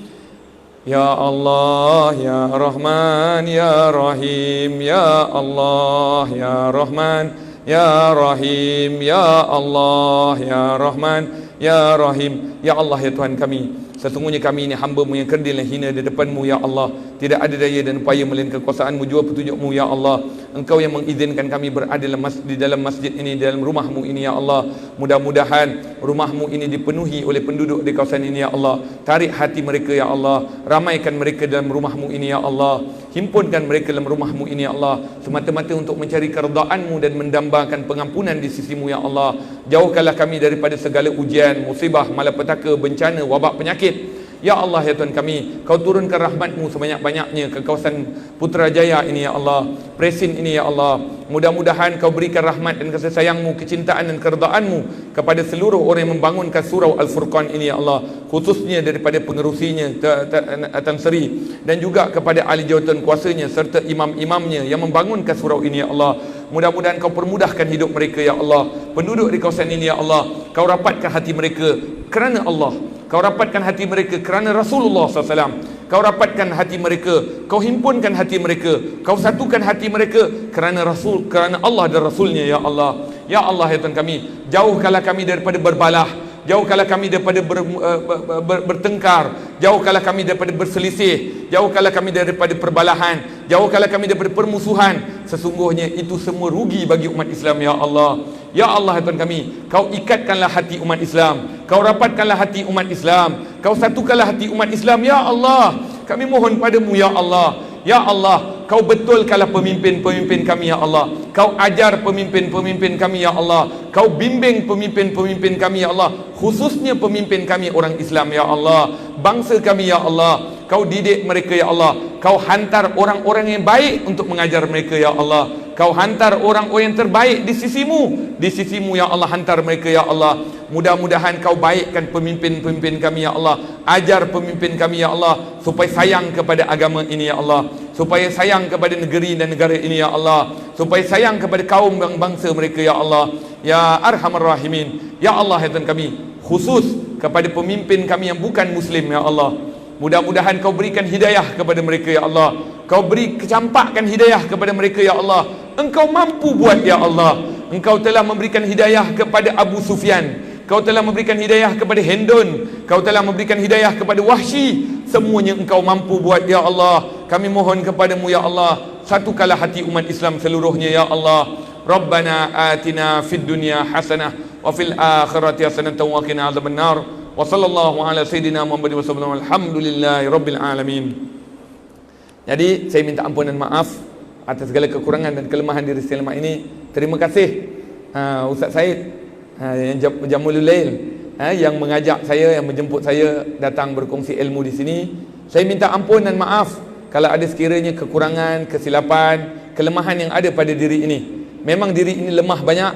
Ya Allah, Ya Rahman, Ya Rahim, Ya Allah, Ya Rahman, Ya Rahim, Ya Allah, Ya Rahman, Ya Rahim, Ya Allah, Ya Tuhan kami, Sesungguhnya kami ini hamba-Mu yang kerdil dan hina di depan-Mu ya Allah. Tidak ada daya dan upaya melainkan kekuasaan-Mu jua petunjuk-Mu ya Allah. Engkau yang mengizinkan kami berada di dalam masjid ini, dalam rumah-Mu ini ya Allah. Mudah-mudahan rumah-Mu ini dipenuhi oleh penduduk di kawasan ini ya Allah. Tarik hati mereka ya Allah. Ramaikan mereka dalam rumah-Mu ini ya Allah. Himpunkan mereka dalam rumah-Mu ini ya Allah, semata-mata untuk mencari keredaan-Mu dan mendambakan pengampunan di sisi-Mu ya Allah. Jauhkanlah kami daripada segala ujian, musibah, malapetaka, bencana, wabak, penyakit. Ya Allah ya Tuhan kami, Kau turunkan rahmat-Mu sebanyak-banyaknya ke kawasan Putrajaya ini ya Allah, Presin ini ya Allah. Mudah-mudahan Kau berikan rahmat dan kasih sayang-Mu, kecintaan dan keredaan-Mu kepada seluruh orang yang membangunkan surau Al-Furqan ini ya Allah, khususnya daripada pengerusinya Tan Sri, dan juga kepada ahli jawatan kuasanya serta imam-imamnya yang membangunkan surau ini ya Allah. Mudah-mudahan Kau permudahkan hidup mereka ya Allah. Penduduk di kawasan ini ya Allah, Kau rapatkan hati mereka kerana Allah. Kau rapatkan hati mereka kerana Rasulullah SAW. Kau rapatkan hati mereka, Kau himpunkan hati mereka, Kau satukan hati mereka kerana Rasul, kerana Allah dan Rasulnya ya Allah. Ya Allah ya Tuhan kami, jauhkanlah kami daripada berbalah, jauhkanlah kami daripada bertengkar, jauhkanlah kami daripada berselisih, jauhkanlah kami daripada perbalahan, jauhkanlah kami daripada permusuhan. Sesungguhnya itu semua rugi bagi umat Islam ya Allah. Ya Allah ya Tuhan kami, Kau ikatkanlah hati umat Islam, Kau rapatkanlah hati umat Islam, Kau satukanlah hati umat Islam ya Allah. Kami mohon padamu ya Allah. Ya Allah, Kau betulkanlah pemimpin-pemimpin kami ya Allah. Kau ajar pemimpin-pemimpin kami ya Allah. Kau bimbing pemimpin-pemimpin kami ya Allah, khususnya pemimpin kami orang Islam ya Allah. Bangsa kami ya Allah, Kau didik mereka ya Allah. Kau hantar orang-orang yang baik untuk mengajar mereka ya Allah. Kau hantar orang-orang yang terbaik di sisimu ya Allah, hantar mereka ya Allah. Mudah-mudahan Kau baikkan pemimpin-pemimpin kami ya Allah. Ajar pemimpin kami ya Allah supaya sayang kepada agama ini ya Allah, supaya sayang kepada negeri dan negara ini ya Allah, supaya sayang kepada kaum bangsa mereka ya Allah. Ya Arhamar Rahimin, ya Allah ya Tuhan kami, khusus kepada pemimpin kami yang bukan Muslim ya Allah. Mudah-mudahan Kau berikan hidayah kepada mereka ya Allah. Kau beri kecampakkan hidayah kepada mereka ya Allah. Engkau mampu buat ya Allah. Engkau telah memberikan hidayah kepada Abu Sufyan, Kau telah memberikan hidayah kepada Hendon, Kau telah memberikan hidayah kepada Wahsy. Semuanya Engkau mampu buat ya Allah. Kami mohon kepadamu ya Allah, satukanlah hati umat Islam seluruhnya ya Allah. Rabbana atina fid dunya hasanah wa fil akhirati hasanah wa qina adzabannar. Wa sallallahu ala sayyidina Muhammad wa sallam. Alhamdulillahi rabbil alamin. Jadi saya minta ampunan maaf atas segala kekurangan dan kelemahan diri saya lemah ini. Terima kasih Ustaz Said yang Jamulul Lail yang mengajak saya, yang menjemput saya datang berkongsi ilmu di sini. Saya minta ampun dan maaf kalau ada sekiranya kekurangan, kesilapan, kelemahan yang ada pada diri ini. Memang diri ini lemah banyak,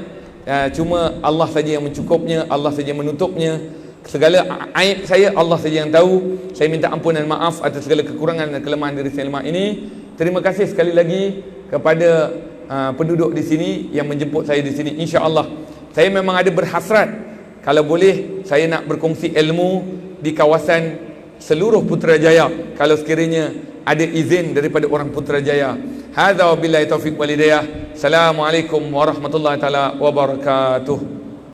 cuma Allah saja yang mencukupnya, Allah saja yang menutupnya. Segala aib saya Allah saja yang tahu. Saya minta ampun dan maaf atas segala kekurangan dan kelemahan diri saya lemah ini. Terima kasih sekali lagi kepada penduduk di sini yang menjemput saya di sini. Insya-Allah saya memang ada berhasrat kalau boleh saya nak berkongsi ilmu di kawasan seluruh Putrajaya, kalau sekiranya ada izin daripada orang Putrajaya. Hadza wabillahi taufiq wal hidayah. Assalamualaikum warahmatullahi taala wabarakatuh.